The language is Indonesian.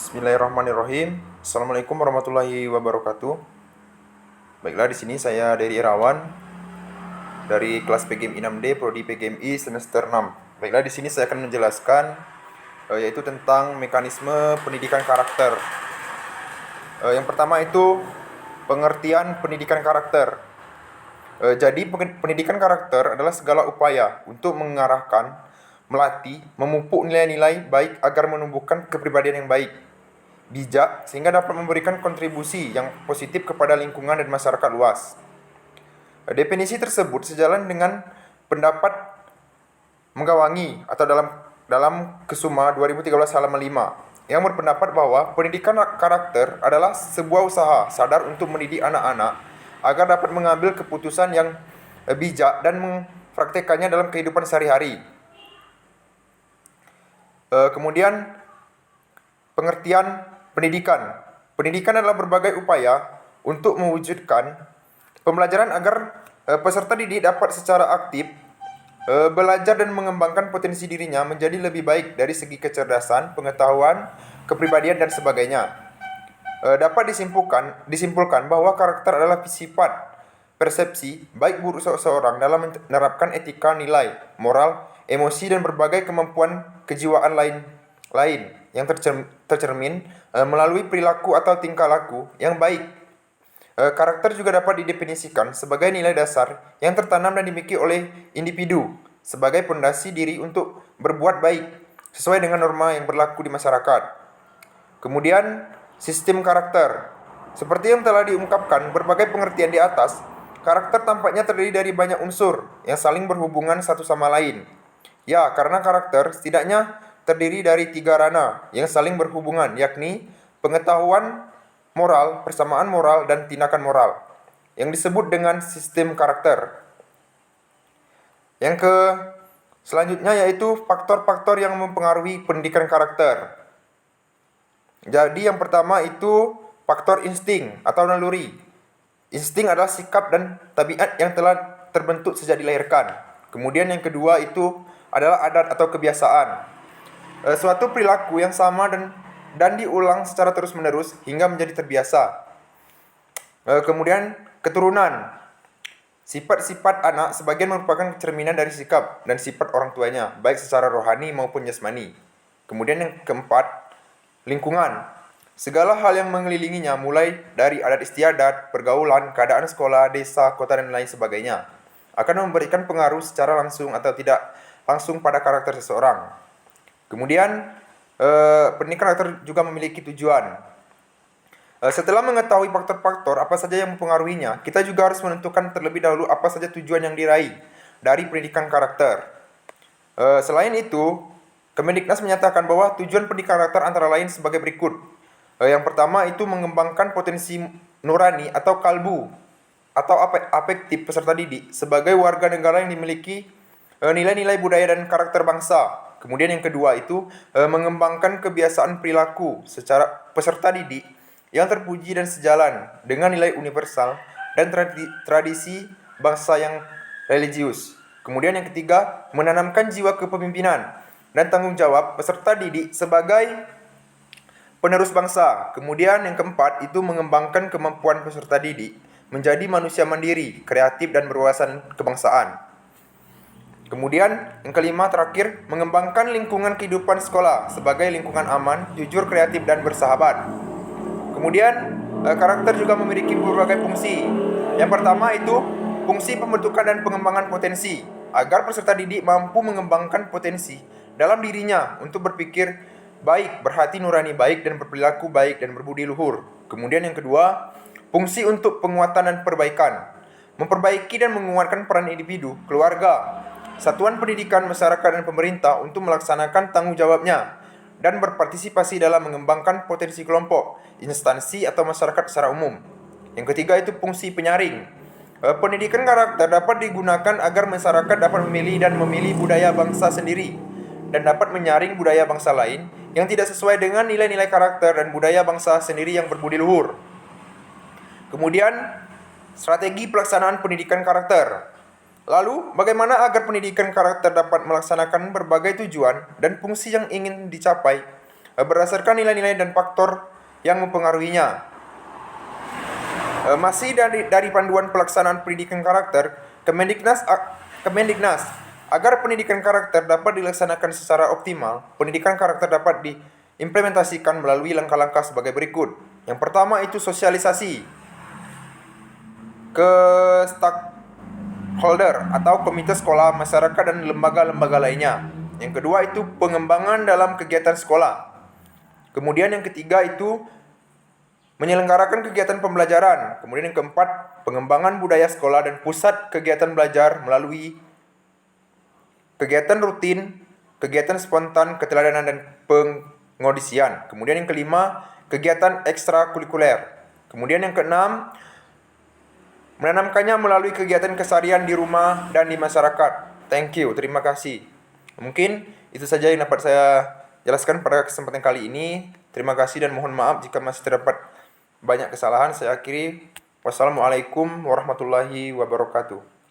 Bismillahirrahmanirrahim. Assalamualaikum warahmatullahi wabarakatuh. Baiklah, di sini saya Dery Irawan dari kelas PGMI 6D Prodi PGMI semester 6. Baiklah, di sini saya akan menjelaskan yaitu tentang mekanisme pendidikan karakter. Yang pertama itu pengertian pendidikan karakter. Jadi pendidikan karakter adalah segala upaya untuk mengarahkan, melatih, memupuk nilai-nilai baik agar menumbuhkan kepribadian yang baik, bijak, sehingga dapat memberikan kontribusi yang positif kepada lingkungan dan masyarakat luas. Definisi tersebut sejalan dengan pendapat Menggawangi atau dalam Kesuma 2013 halaman 5 yang berpendapat bahwa pendidikan karakter adalah sebuah usaha sadar untuk mendidik anak-anak agar dapat mengambil keputusan yang bijak dan mempraktekannya dalam kehidupan sehari-hari. Kemudian pengertian pendidikan. Pendidikan adalah berbagai upaya untuk mewujudkan pembelajaran agar peserta didik dapat secara aktif belajar dan mengembangkan potensi dirinya menjadi lebih baik dari segi kecerdasan, pengetahuan, kepribadian, dan sebagainya. Dapat disimpulkan bahwa karakter adalah sifat, persepsi, baik buruk seseorang dalam menerapkan etika, nilai, moral, emosi, dan berbagai kemampuan kejiwaan lain yang tercermin melalui perilaku atau tingkah laku yang baik. Karakter juga dapat didefinisikan sebagai nilai dasar yang tertanam dan dimiliki oleh individu sebagai pondasi diri untuk berbuat baik sesuai dengan norma yang berlaku di masyarakat. Kemudian, sistem karakter. Seperti yang telah diungkapkan berbagai pengertian di atas, karakter tampaknya terdiri dari banyak unsur yang saling berhubungan satu sama lain. Ya, karena karakter setidaknya terdiri dari 3 ranah yang saling berhubungan, yakni pengetahuan moral, persamaan moral, dan tindakan moral, yang disebut dengan sistem karakter. Yang selanjutnya yaitu faktor-faktor yang mempengaruhi pendidikan karakter. Jadi yang pertama itu faktor insting atau naluri. Insting adalah sikap dan tabiat yang telah terbentuk sejak dilahirkan. Kemudian yang kedua itu adalah adat atau kebiasaan. Suatu perilaku yang sama dan diulang secara terus-menerus hingga menjadi terbiasa. Kemudian keturunan. Sifat-sifat anak sebagian merupakan cerminan dari sikap dan sifat orang tuanya, baik secara rohani maupun jasmani. Kemudian yang keempat, lingkungan. Segala hal yang mengelilinginya mulai dari adat istiadat, pergaulan, keadaan sekolah, desa, kota, dan lain sebagainya akan memberikan pengaruh secara langsung atau tidak langsung pada karakter seseorang. Kemudian pendidikan karakter juga memiliki tujuan. Setelah mengetahui faktor-faktor apa saja yang mempengaruhinya, kita juga harus menentukan terlebih dahulu apa saja tujuan yang diraih dari pendidikan karakter. Selain itu, Kemendiknas menyatakan bahwa tujuan pendidikan karakter antara lain sebagai berikut. Yang pertama itu mengembangkan potensi nurani atau kalbu atau afektif peserta didik sebagai warga negara yang dimiliki nilai-nilai budaya dan karakter bangsa. Kemudian yang kedua itu mengembangkan kebiasaan perilaku secara peserta didik yang terpuji dan sejalan dengan nilai universal dan tradisi bangsa yang religius. Kemudian yang ketiga, menanamkan jiwa kepemimpinan dan tanggung jawab peserta didik sebagai penerus bangsa. Kemudian yang keempat itu mengembangkan kemampuan peserta didik menjadi manusia mandiri, kreatif, dan berwawasan kebangsaan. Kemudian yang kelima terakhir, mengembangkan lingkungan kehidupan sekolah sebagai lingkungan aman, jujur, kreatif, dan bersahabat. Kemudian karakter juga memiliki berbagai fungsi. Yang pertama itu fungsi pembentukan dan pengembangan potensi agar peserta didik mampu mengembangkan potensi dalam dirinya untuk berpikir baik, berhati nurani baik, dan berperilaku baik dan berbudi luhur. Kemudian yang kedua, fungsi untuk penguatan dan perbaikan, memperbaiki dan menguatkan peran individu, keluarga, satuan pendidikan, masyarakat, dan pemerintah untuk melaksanakan tanggung jawabnya dan berpartisipasi dalam mengembangkan potensi kelompok, instansi, atau masyarakat secara umum. Yang ketiga itu fungsi penyaring. Pendidikan karakter dapat digunakan agar masyarakat dapat memilih dan memilih budaya bangsa sendiri dan dapat menyaring budaya bangsa lain yang tidak sesuai dengan nilai-nilai karakter dan budaya bangsa sendiri yang berbudi luhur. Kemudian, strategi pelaksanaan pendidikan karakter. Lalu, bagaimana agar pendidikan karakter dapat melaksanakan berbagai tujuan dan fungsi yang ingin dicapai berdasarkan nilai-nilai dan faktor yang mempengaruhinya. Masih dari panduan pelaksanaan pendidikan karakter, Kemendiknas agar pendidikan karakter dapat dilaksanakan secara optimal, pendidikan karakter dapat diimplementasikan melalui langkah-langkah sebagai berikut. Yang pertama itu sosialisasi ke stakeholder atau komite sekolah, masyarakat, dan lembaga-lembaga lainnya. Yang kedua itu pengembangan dalam kegiatan sekolah. Kemudian yang ketiga itu menyelenggarakan kegiatan pembelajaran. Kemudian yang keempat, pengembangan budaya sekolah dan pusat kegiatan belajar melalui kegiatan rutin, kegiatan spontan, keteladanan, dan pengondisian. Kemudian yang kelima, kegiatan ekstrakurikuler. Kemudian yang keenam, menanamkannya melalui kegiatan keseharian di rumah dan di masyarakat. Thank you, terima kasih. Mungkin itu saja yang dapat saya jelaskan pada kesempatan kali ini. Terima kasih dan mohon maaf jika masih terdapat banyak kesalahan. Saya akhiri. Wassalamualaikum warahmatullahi wabarakatuh.